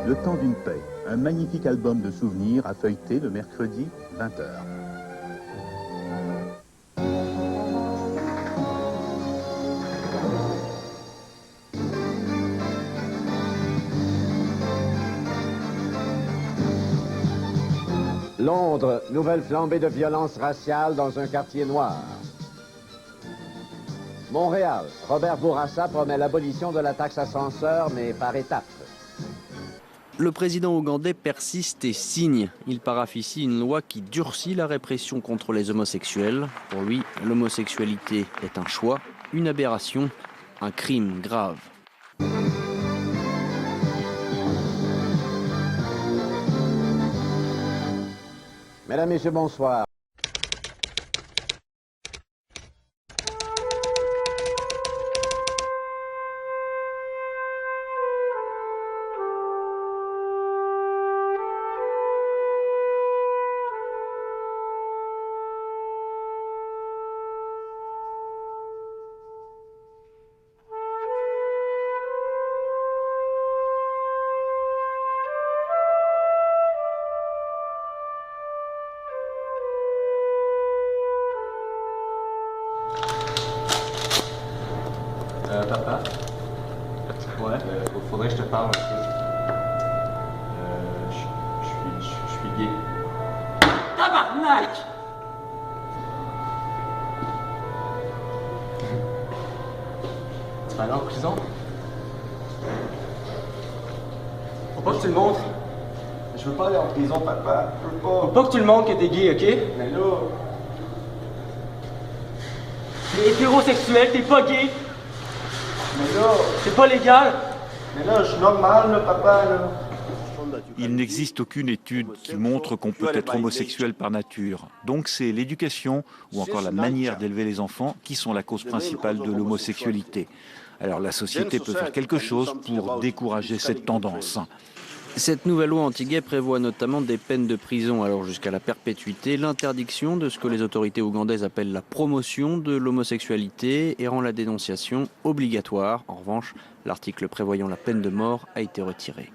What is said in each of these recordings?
Le temps d'une paix, un magnifique album de souvenirs à feuilleter le mercredi 20h. Londres, nouvelle flambée de violence raciale dans un quartier noir. Montréal, Robert Bourassa promet l'abolition de la taxe ascenseur, mais par étapes. Le président ougandais persiste et signe. Il paraphe ici une loi qui durcit la répression contre les homosexuels. Pour lui, l'homosexualité est un choix, une aberration, un crime grave. Mesdames, Messieurs, bonsoir. Papa? Ouais? Faudrait que je te parle un peu. Je suis gay. Tabarnak! Tu vas aller en prison? Faut pas que tu le montres. Je veux pas aller en prison, papa. Je veux pas. Faut pas que tu le montres que t'es gay, ok? Mais là. T'es hétérosexuel, t'es pas gay. Mais là. C'est pas légal. Mais là, je suis normal, là, papa, là. Il n'existe aucune étude qui montre qu'on peut être homosexuel par nature. Donc c'est l'éducation ou encore la manière d'élever les enfants qui sont la cause principale de l'homosexualité. Alors la société peut faire quelque chose pour décourager cette tendance. Cette nouvelle loi anti-gay prévoit notamment des peines de prison, alors jusqu'à la perpétuité, l'interdiction de ce que les autorités ougandaises appellent la promotion de l'homosexualité et rend la dénonciation obligatoire. En revanche, l'article prévoyant la peine de mort a été retiré.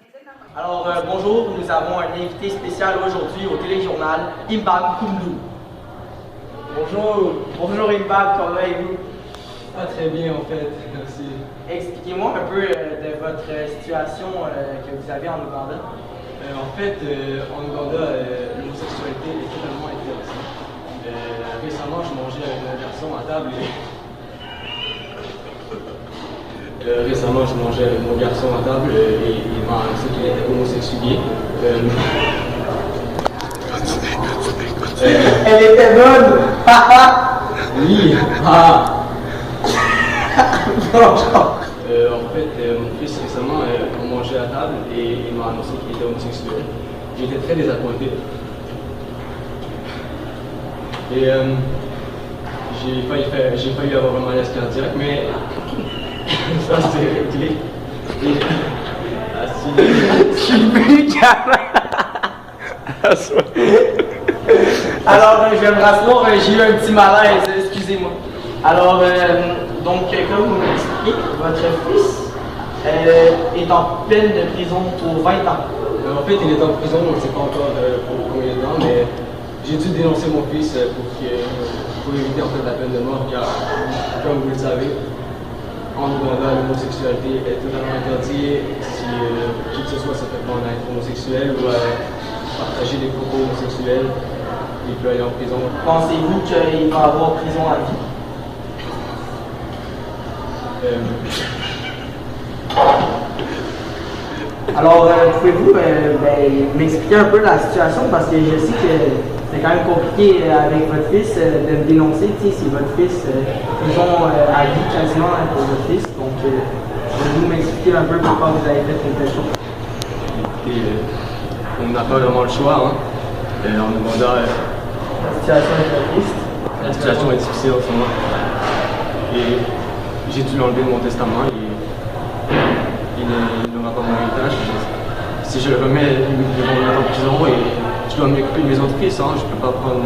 Alors bonjour, nous avons un invité spécial aujourd'hui au téléjournal, Imbam Koundou. Bonjour Imbam, comment allez-vous? Pas très bien en fait, merci. Expliquez-moi un peu de votre situation que vous avez en Ouganda. En fait, en Ouganda, l'homosexualité est totalement interdite. Récemment, je mangeais avec un garçon à table et il m'a annoncé qu'il était homosexuel. Elle était bonne! Oui, ah! En fait, mon fils récemment, on mangeait à table et il m'a annoncé qu'il était homosexuel. J'étais très désappointé. Et j'ai failli avoir un malaise cardiaque, mais ça c'est réglé. Je suis plus capable! Alors, je vais me rasseoir, j'ai eu un petit malaise, excusez-moi. Alors, donc, comme vous m'expliquez, votre fils est en peine de prison pour 20 ans. En fait, il est en prison, on ne sait pas encore pour combien de temps, mais j'ai dû dénoncer mon fils pour éviter en fait la peine de mort, car, comme vous le savez, en Ouganda, l'homosexualité est totalement interdite. Si qui que ce soit se fait prendre à être homosexuel ou à partager des propos homosexuels, il peut aller en prison. Pensez-vous qu'il va avoir prison à vie? Alors, pouvez-vous m'expliquer un peu la situation, parce que je sais que c'est quand même compliqué avec votre fils de me dénoncer, si votre fils, ils ont à vie quasiment pour votre fils, donc pouvez-vous m'expliquer un peu pourquoi vous avez fait une telle chose? Écoutez, on n'a pas vraiment le choix, hein. En Ouganda, La situation est très triste. la situation est difficile en ce moment. Et j'ai dû l'enlever de mon testament et il n'aura pas mon héritage. Si je le remets, ils vont me mettre en prison et je dois m'occuper de mes autres fils. Hein. Je ne peux pas prendre.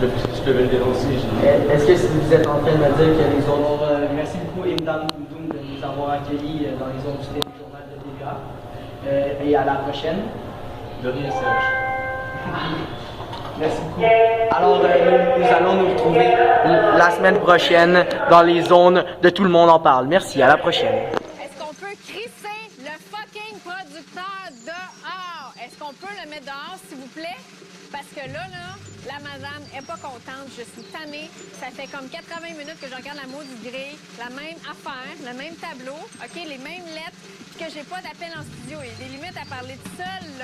Je devais le dénoncer. Est-ce que vous êtes en train de me dire que les autres... merci beaucoup, Imdan Koundou. King de nous avoir accueillis dans les ondes du Journal de TVA. Et à la prochaine. De rien, Serge. Merci beaucoup. Alors, nous allons nous retrouver la semaine prochaine dans les zones de Tout le monde en parle. Merci, à la prochaine. Est-ce qu'on peut crisser le fucking producteur dehors? Est-ce qu'on peut le mettre dehors, s'il vous plaît? Parce que là, la madame est pas contente. Je suis tannée. Ça fait comme 80 minutes que je regarde la maudite grille, la même affaire, le même tableau, OK, les mêmes lettres, puis que j'ai pas d'appel en studio. Il y a des limites à parler de seul, là.